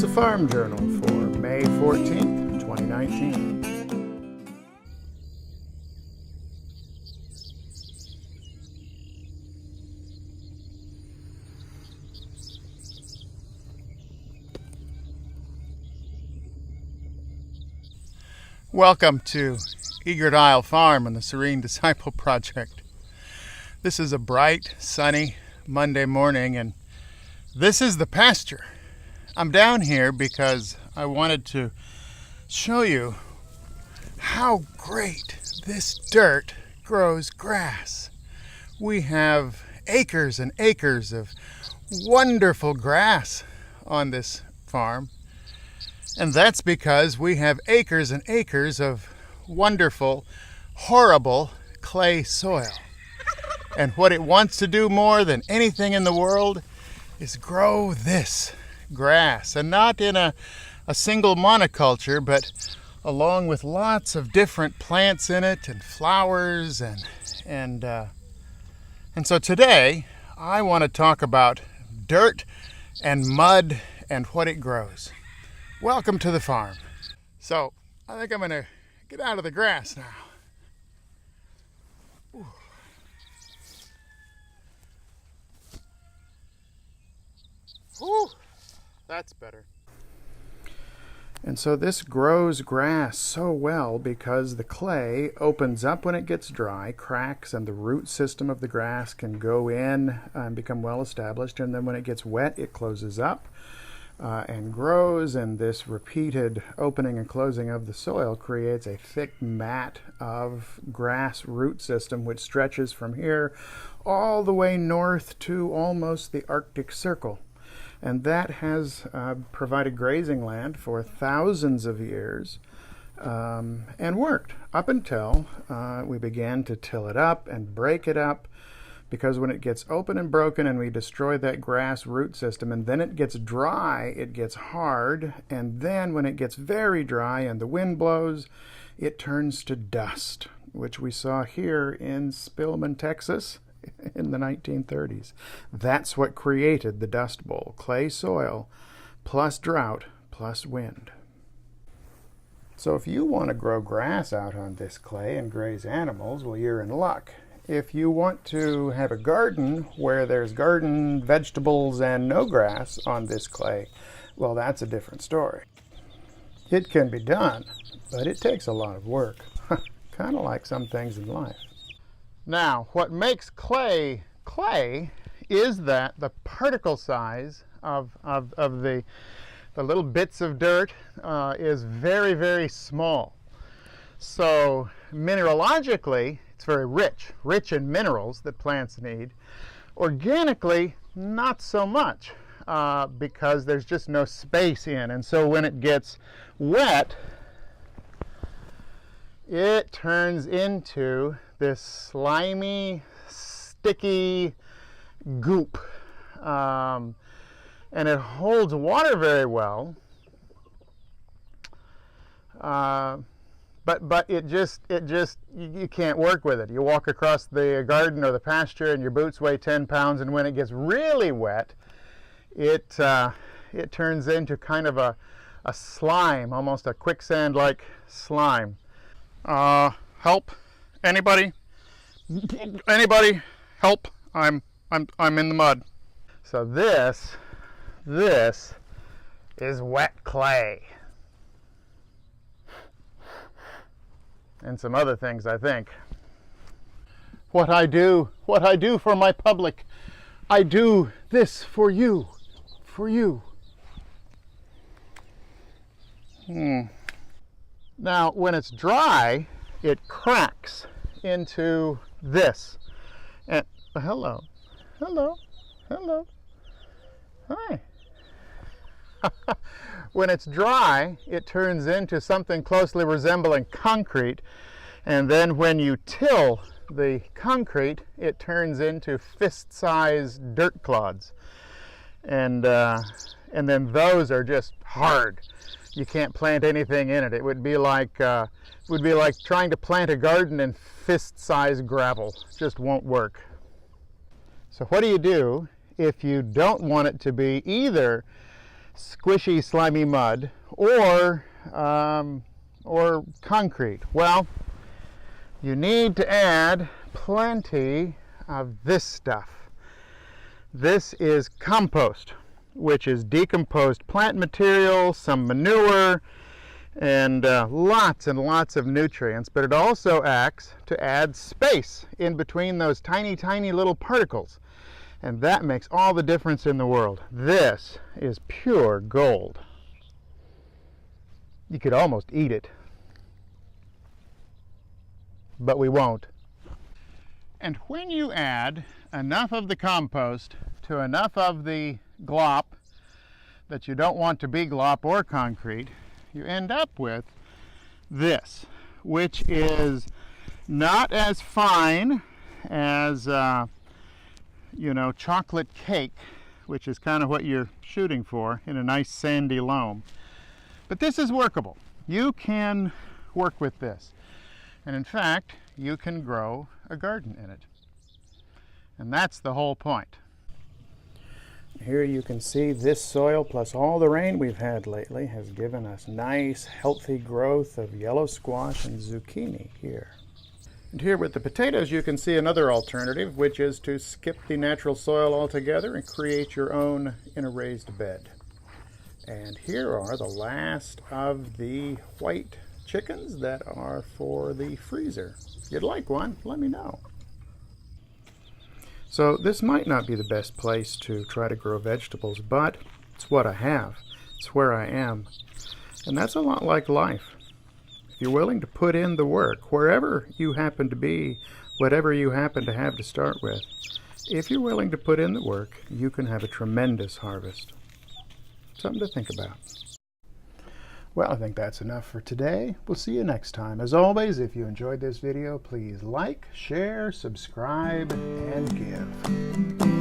It's a farm journal for May 14th, 2019. Welcome to Egret Isle Farm and the Serene Disciple Project. This is a bright, sunny Monday morning, and this is the pasture. I'm down here because I wanted to show you how great this dirt grows grass. We have acres and acres of wonderful grass on this farm, and that's because we have acres and acres of wonderful, horrible clay soil. And what it wants to do more than anything in the world is grow this grass, and not in a single monoculture, but along with lots of different plants in it and flowers and so today I want to talk about dirt and mud and what it grows. Welcome to the farm. So I think I'm gonna get out of the grass now. Ooh. Ooh. That's better. And so this grows grass so well because the clay opens up when it gets dry, cracks, and the root system of the grass can go in and become well established. And then when it gets wet, it closes up and grows. And this repeated opening and closing of the soil creates a thick mat of grass root system, which stretches from here all the way north to almost the Arctic Circle. And that has provided grazing land for thousands of years and worked up until we began to till it up and break it up, because when it gets open and broken and we destroy that grass root system and then it gets dry, it gets hard, and then when it gets very dry and the wind blows, it turns to dust, which we saw here in Spillman, Texas, in the 1930s. That's what created the Dust Bowl: clay soil plus drought plus wind. So if you want to grow grass out on this clay and graze animals, well, you're in luck. If you want to have a garden where there's garden vegetables and no grass on this clay, well, that's a different story. It can be done, but it takes a lot of work, kind of like some things in life. Now, what makes clay clay is that the particle size of the little bits of dirt is very, very small. So mineralogically, it's very rich in minerals that plants need. Organically, not so much, because there's just no space in. And so when it gets wet, it turns into this slimy, sticky goop, and it holds water very well, but it just you can't work with it. You walk across the garden or the pasture and your boots weigh 10 pounds, and when it gets really wet, it turns into kind of a slime, almost a quicksand-like slime. Help! Anybody? Anybody? Help! I'm in the mud. So this is wet clay. And some other things, I think. What I do for my public, I do this for you. Now, when it's dry, it cracks into this. And hello. Hi. When it's dry, it turns into something closely resembling concrete, and then when you till the concrete, it turns into fist-sized dirt clods, and then those are just hard. You can't plant anything in it. It would be like trying to plant a garden in fist-sized gravel. It just won't work. So what do you do if you don't want it to be either squishy, slimy mud or concrete? Well, you need to add plenty of this stuff. This is compost, which is decomposed plant material, some manure, and lots of nutrients, but it also acts to add space in between those tiny, tiny little particles. And that makes all the difference in the world. This is pure gold. You could almost eat it, but we won't. And when you add enough of the compost to enough of the glop that you don't want to be glop or concrete, you end up with this, which is not as fine as chocolate cake, which is kind of what you're shooting for in a nice sandy loam. But this is workable. You can work with this. And in fact, you can grow a garden in it. And that's the whole point. Here you can see this soil plus all the rain we've had lately has given us nice, healthy growth of yellow squash and zucchini here. And here with the potatoes you can see another alternative, which is to skip the natural soil altogether and create your own in a raised bed. And here are the last of the white chickens that are for the freezer. If you'd like one, let me know. So this might not be the best place to try to grow vegetables, but it's what I have. It's where I am. And that's a lot like life. If you're willing to put in the work, wherever you happen to be, whatever you happen to have to start with, if you're willing to put in the work, you can have a tremendous harvest. Something to think about. Well, I think that's enough for today. We'll see you next time. As always, if you enjoyed this video, please like, share, subscribe, and give.